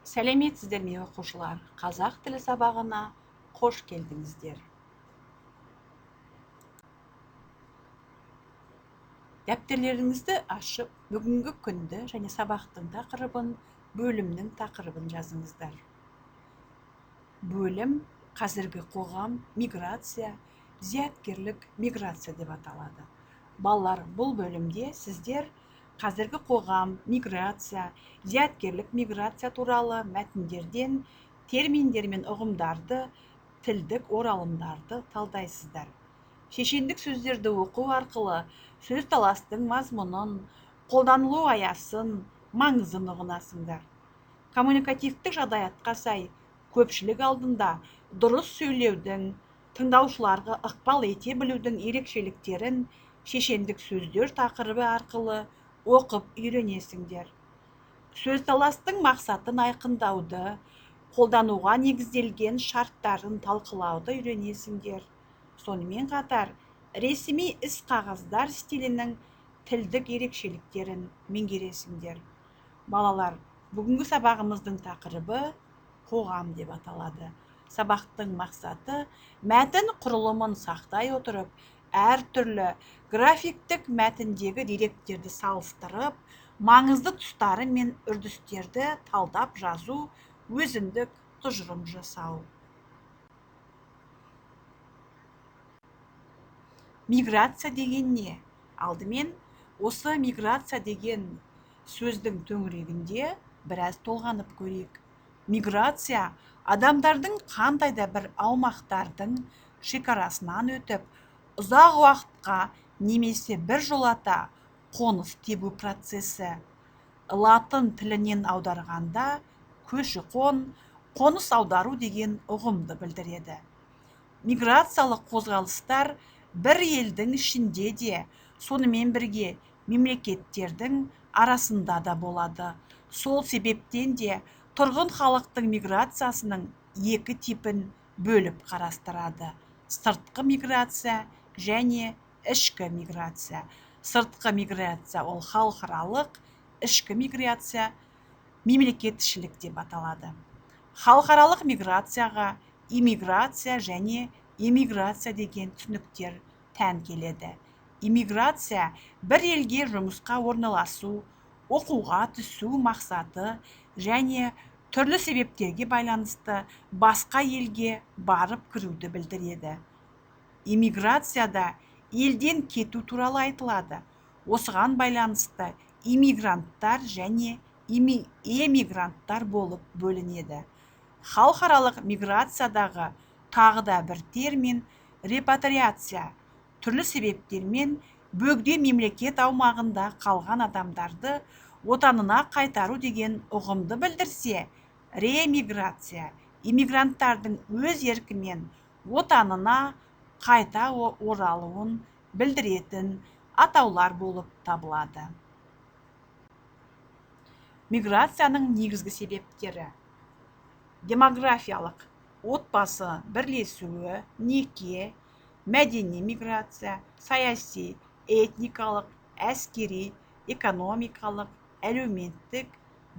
Сәлеметсіздер ме оқушылар? Қазақ тілі сабағына қош келдіңіздер. Дәптерлеріңізді ашып, бүгінгі күнді және сабақтың тақырыбын, бөлімнің тақырыбын жазыңыздар. Бөлім қазіргі қоғам, миграция, зияткерлік миграция деп аталады. Балалар, бұл бөлімде сіздер қазіргі қоғам, миграция, зияткерлік миграция туралы мәтіндерден терминдер мен ұғымдарды, тілдік оралымдарды талдайсыздар. Шешендік сөздерді оқу арқылы сөз таластың мазмұнын, қолданылу аясын, маңызын ұғынасыңдар. Коммуникативтік жағдаятқа сай көпшілік алдында дұрыс сөйлеудің, тыңдаушыларға ықпал ете білудің ерекшеліктерін шешендік сөздер тақырыбы арқылы оқып үйренесіңдер. Сөз таластың мақсатын айқындауды, қолдануға негізделген шарттарын талқылауды үйренесіңдер. Сонымен қатар, ресми іс қағаздар стилінің тілдік ерекшеліктерін меңгересіңдер. Балалар, бүгінгі сабағымыздың тақырыбы қоғам деп аталады. Сабақтың мақсаты мәтін құрылымын сақтай отырып, әртүрлі графиктік мәтіндегі деректерді салыстырып, маңызды тұстары мен үрдістерді талдап жазу, өзіндік тұжырым жасау. Миграция деген не? Алдымен осы миграция деген сөздің төңірегінде біраз толғанып көрейік. Миграция адамдардың қандай да бір аумақтардың шекарасынан өтіп, ұзақ уақытқа немесе бір жолата қоныс тебу процесі. Латын тілінен аударғанда көші-қон, қоныс аудару деген ұғымды білдіреді. Миграциялық қозғалыстар бір елдің ішінде де, сонымен бірге мемлекеттердің арасында да болады. Сол себептен де тұрғын халықтың миграциясының екі типін бөліп қарастырады: сыртқы миграция және ішкі миграция. Сыртқы миграция ол халықаралық, ішкі миграция мемлекетішілік деп аталады. Халықаралық миграцияға иммиграция және эмиграция деген түсініктер тән келеді. Иммиграция бір елге жұмысқа орналасу, оқуға түсу мақсаты және түрлі себептерге байланысты басқа елге барып кіруді білдіреді. Иммиграцияда елден кету туралы айтылады. Осыған байланысты иммигранттар және эмигранттар болып бөлінеді. Халықаралық миграциядағы тағы да бір термин репатриация. Түрлі себептермен бөгде мемлекет аумағында қалған адамдарды отанына қайтару деген ұғымды білдірсе, реэмиграция иммигранттардың өз еркімен отанына қайта оралуын білдіретін атаулар болып табылады. Миграцияның негізгі себептері: демографиялық, отбасы бірлесуі, неке, мәдени миграция, саяси, этникалық, әскери, экономикалық, әлеуметтік,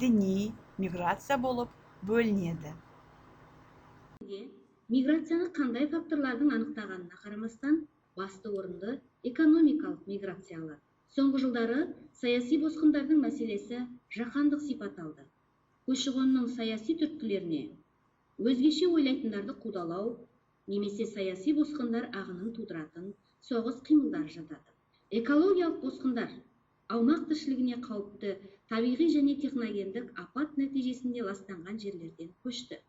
діни миграция болып бөлінеді. Миграцияны қандай факторлардың анықтағанына қарамастан, басты орынды экономикалық миграция алады. Соңғы жылдары саяси босқындардың мәселесі жаһандық сипат алды. Көші-қонның саяси түрткілеріне өзгеше ойлайтындарды қудалау немесе саяси босқындар ағынын тудыратын соғыс қимылдар жатады. Экологиялық босқындар аумақ тіршілігіне қауіпті табиғи және техногендік апат нәтижесінде ластанған жерлерден көшті.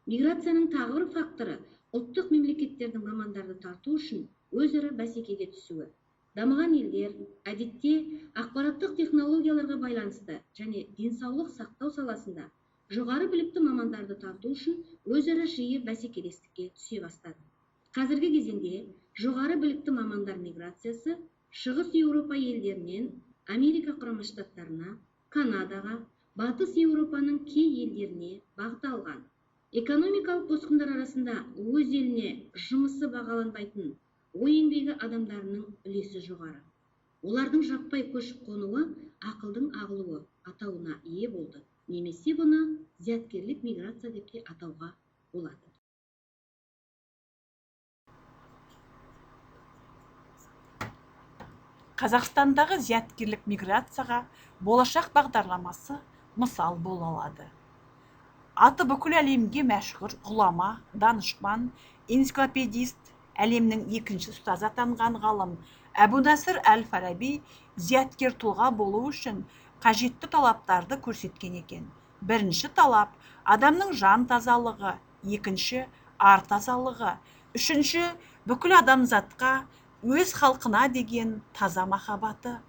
Миграцияның тағы бір факторы ұлттық мемлекеттердің мамандарды тарту үшін өзара бәсекеге түсуі. Дамыған елдер әдетте ақпараттық технологияларға байланысты және денсаулық сақтау саласында жоғары білікті мамандарды тарту үшін өзара жиі бәсекелестікке түсе бастады. Қазіргі кезеңде жоғары білікті мамандар миграциясы Шығыс Еуропа елдерінен Америка құрама штаттарына, Канадаға, Батыс Еуропаның кей елдеріне бағытталған. Экономикалық босқындар арасында өз еліне жұмысы бағаланбайтын ой еңбегі адамдарының үлесі жоғары. Олардың жаппай көшіп қонуы ақылдың ағылуы, атауына ие болды, немесе бұны зияткерлік миграция деп те атауға болады. Қазақстандағы зияткерлік миграцияға болашақ бағдарламасы мысал бола алады. Аты бүкіл әлемге мәшһүр ғұлама, данышпан, энциклопедист, әлемнің екінші ұстазы атанған ғалым Әбу Насыр әл-Фараби зияткер тұлға болу үшін қажетті талаптарды көрсеткен екен. Бірінші талап адамның жан тазалығы, екінші ар тазалығы, үшінші бүкіл адамзатқа өз халқына деген таза махаббаты,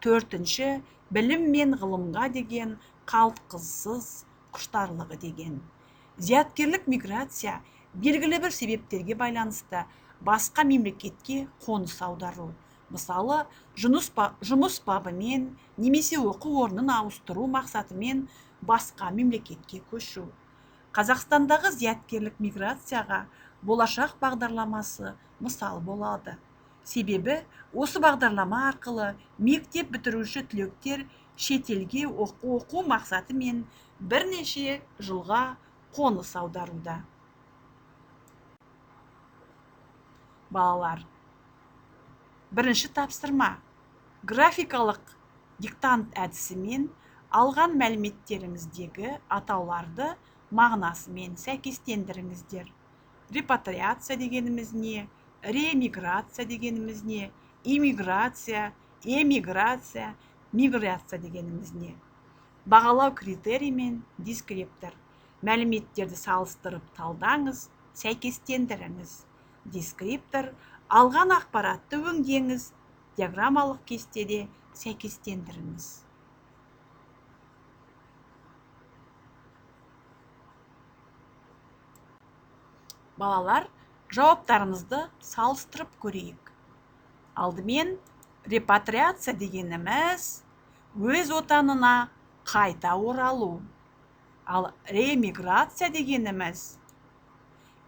төртінші білім мен ғылымға деген қалтқысыз құштарлығы деген. Зияткерлік миграция белгілі бір себептерге байланысты басқа мемлекетке қоныс аудару, мысалы жұмыс бабымен немесе оқу орнын ауыстыру мақсатымен басқа мемлекетке көшу. Қазақстандағы зияткерлік миграцияға болашақ бағдарламасы мысал болады. Себебі осы бағдарлама арқылы мектеп бітіруші түлектер шетелге оқу мақсатымен бірнеше жылға қоныс аударуда. Балалар, бірінші тапсырма: графикалық диктант әдісімен алған мәліметтеріңіздегі атауларды мағынасымен сәйкестендіріңіздер. Репатриация дегеніміз не? Реэмиграция дегеніміз не? Иммиграция, эмиграция, миграция дегеніміз не? Бағалау критерий мен дискриптор. Мәліметтерді салыстырып талдаңыз, сәйкестендіріңіз. Дискриптор: алған ақпаратты өңдеңіз, диаграммалық кестеде сәйкестендіріңіз. Балалар, жауаптарымызды салыстырып көрейік. Алдымен репатриация дегеніміз өз отанына қайта оралу. Ал реэмиграция дегеніміз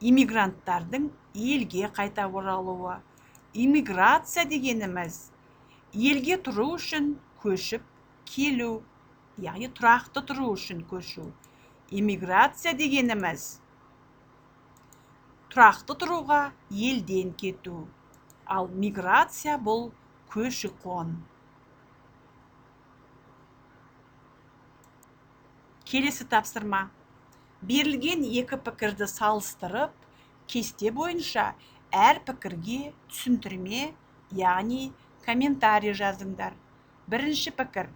иммигранттардың елге қайта оралуы. Иммиграция дегеніміз елге тұру үшін көшіп келу, яғни тұрақты тұру үшін көшу. Иммиграция дегеніміз тұрақты тұруға елден кету. Ал миграция бұл көші-қон. Келесі тапсырма: берілген екі пікірді салыстырып, кесте бойынша әр пікірге түсіндірме, яғни комментарий жазыңдар. Бірінші пікір: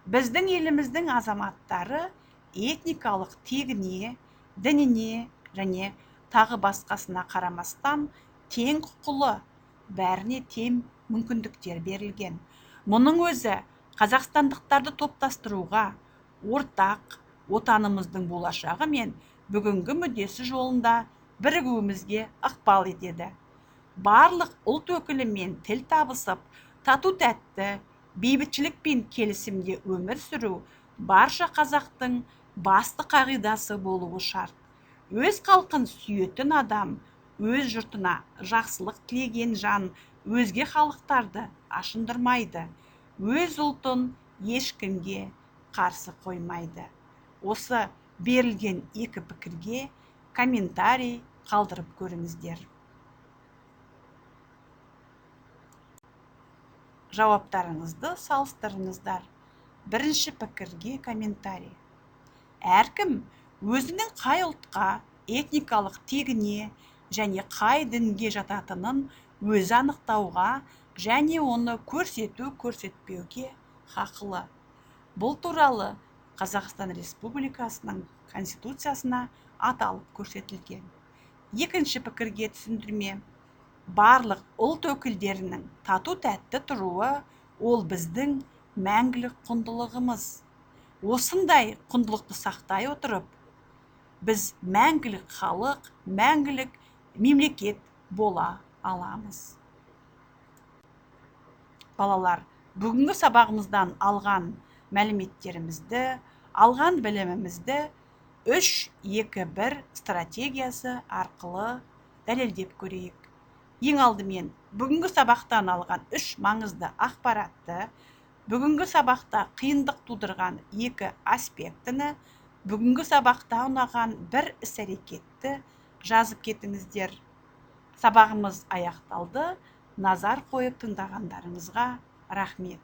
біздің еліміздің азаматтары этникалық тегіне, дініне және тағы басқасына қарамастан тең құқылы, бәріне тең мүмкіндіктер берілген. Мұның өзі қазақстандықтарды топтастыруға, ортақ отанымыздың болашағы мен бүгінгі мүддесі жолында бірігуімізге ықпал етеді. Барлық ұлт өкілімен тіл табысып, тату-тәтті, бейбітшілік пен келісімде өмір сүру барша қазақтың басты қағидасы болуы шарт. Өз халқын сүйетін адам, өз жұртына жақсылық тілеген жан өзге халықтарды ашындырмайды, өз ұлтын ешкімге қарсы қоймайды. Осы берілген екі пікірге комментарий қалдырып көріңіздер. Жауаптарыңызды салыстырыңыздар. Бірінші пікірге комментарий: әркім өзінің қай ұлтқа, этникалық тегіне және қай дінге жататынын өзі анықтауға және оны көрсетпеуге хақылы. Бұл туралы Қазақстан Республикасының Конституциясына аталып көрсетілген. Екінші пікірге түсіндірме: барлық ұлт өкілдерінің тату-тәтті тұруы ол біздің мәңгілік құндылығымыз. Осындай құндылықты сақтай отырып, біз мәңгілік халық, мәңгілік мемлекет бола аламыз. Балалар, бүгінгі сабағымыздан алған мәліметтерімізді, алған білімімізді 3-2-1 стратегиясы арқылы дәлелдеп көрейік. Ең алдымен, бүгінгі сабақтан алған 3 маңызды ақпаратты Бүгінгі сабақта қиындық тудырған екі аспектіні, бүгінгі сабақта ұнаған бір іс-әрекетті жазып кетіңіздер. Сабағымыз аяқталды. Назар қойып тыңдағандарыңызға рахмет.